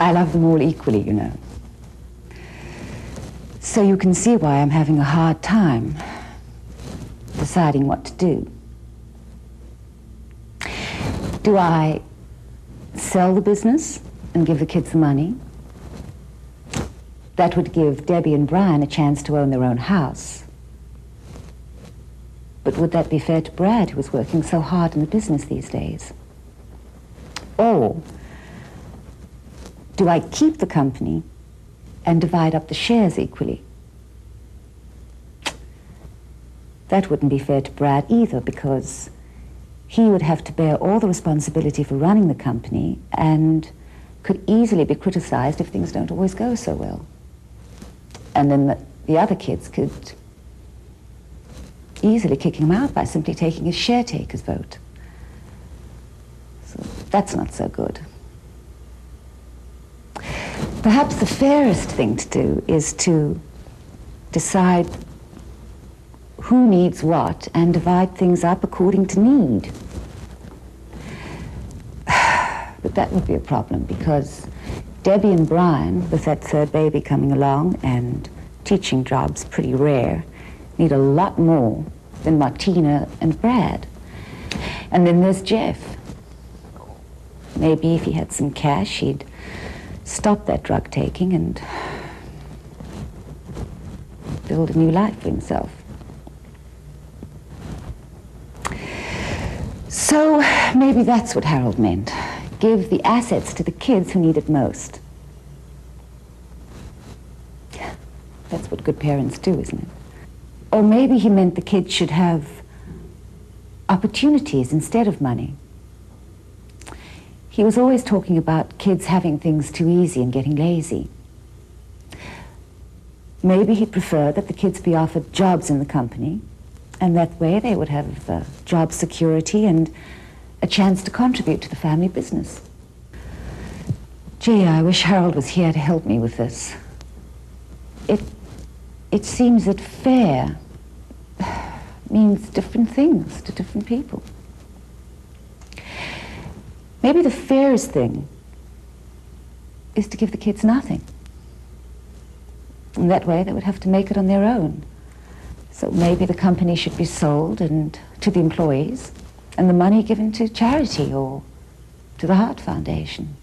I love them all equally, you know. So you can see why I'm having a hard time deciding what to do. Do I sell the business and give the kids the money? That would give Debbie and Brian a chance to own their own house. But would that be fair to Brad, who was working so hard in the business these days? Or do I keep the company and divide up the shares equally? That wouldn't be fair to Brad either, because he would have to bear all the responsibility for running the company and could easily be criticized if things don't always go so well. And then the other kids could easily kick him out by simply taking his share takers vote. So that's not so good. Perhaps the fairest thing to do is to decide who needs what and divide things up according to need. But that would be a problem, because Debbie and Brian, with that third baby coming along and teaching jobs pretty rare, need a lot more than Martina and Brad. And then there's Jeff. Maybe if he had some cash, he'd stop that drug taking and build a new life for himself. So maybe that's what Harold meant. Give the assets to the kids who need it most. That's what good parents do, isn't it? Or maybe he meant the kids should have opportunities instead of money. He was always talking about kids having things too easy and getting lazy. Maybe he'd prefer that the kids be offered jobs in the company, and that way they would have job security and a chance to contribute to the family business. Gee, I wish Harold was here to help me with this. It seems that fair means different things to different people. Maybe the fairest thing is to give the kids nothing. And that way they would have to make it on their own. So maybe the company should be sold and to the employees, and the money given to charity or to the Heart Foundation.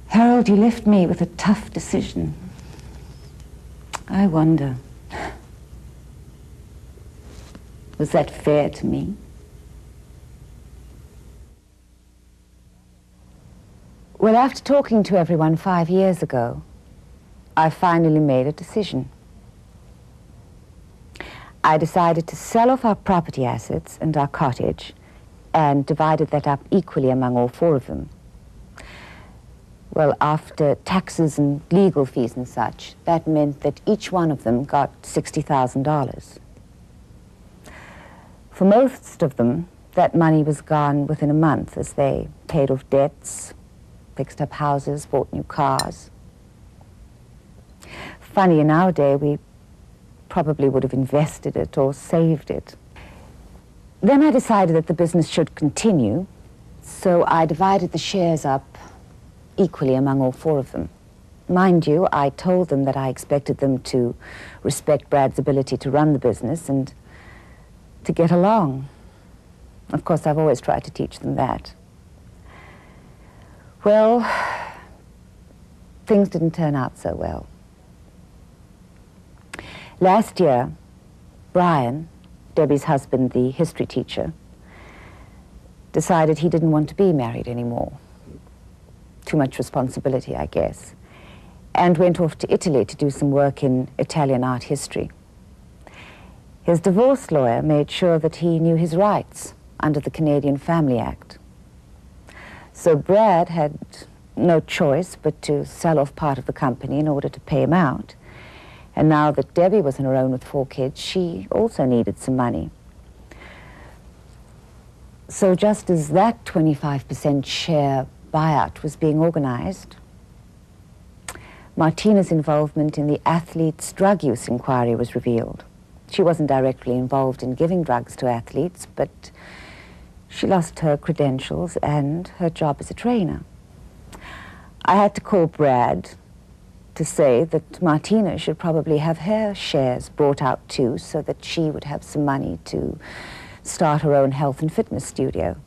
Harold, you left me with a tough decision. I wonder, was that fair to me? Well, after talking to everyone 5 years ago, I finally made a decision. I decided to sell off our property assets and our cottage and divided that up equally among all four of them. Well, after taxes and legal fees and such, that meant that each one of them got $60,000. For most of them, that money was gone within a month as they paid off debts, fixed up houses, bought new cars. Funny, in our day, we probably would have invested it or saved it. Then I decided that the business should continue, so I divided the shares up equally among all four of them. Mind you, I told them that I expected them to respect Brad's ability to run the business and to get along. Of course, I've always tried to teach them that. Well, things didn't turn out so well. Last year, Brian, Debbie's husband, the history teacher, decided he didn't want to be married anymore. Too much responsibility, I guess, and went off to Italy to do some work in Italian art history. His divorce lawyer made sure that he knew his rights under the Canadian Family Act. So Brad had no choice but to sell off part of the company in order to pay him out. And now that Debbie was on her own with 4 kids, she also needed some money. So just as that 25% share buyout was being organized, Martina's involvement in the athletes' drug use inquiry was revealed. She wasn't directly involved in giving drugs to athletes, but She lost her credentials and her job as a trainer. I had to call Brad to say that Martina should probably have her shares bought out too, so that she would have some money to start her own health and fitness studio.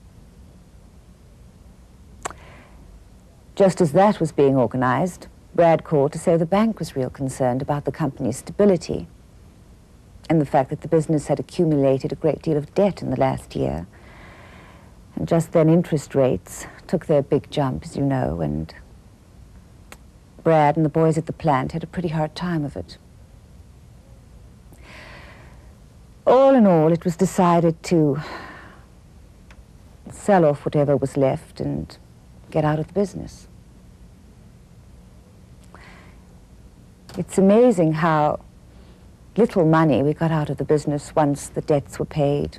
Just as that was being organized, Brad called to say the bank was real concerned about the company's stability and the fact that the business had accumulated a great deal of debt in the last year. And just then interest rates took their big jump, as you know, and Brad and the boys at the plant had a pretty hard time of it. All in all, it was decided to sell off whatever was left and get out of the business. It's amazing how little money we got out of the business once the debts were paid,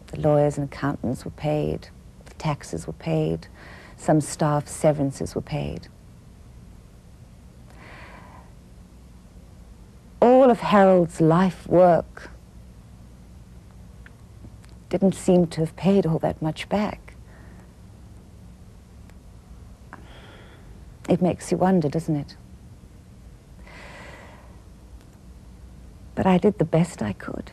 the lawyers and accountants were paid, the taxes were paid, some staff severances were paid. All of Harold's life work didn't seem to have paid all that much back. It makes you wonder, doesn't it? But I did the best I could.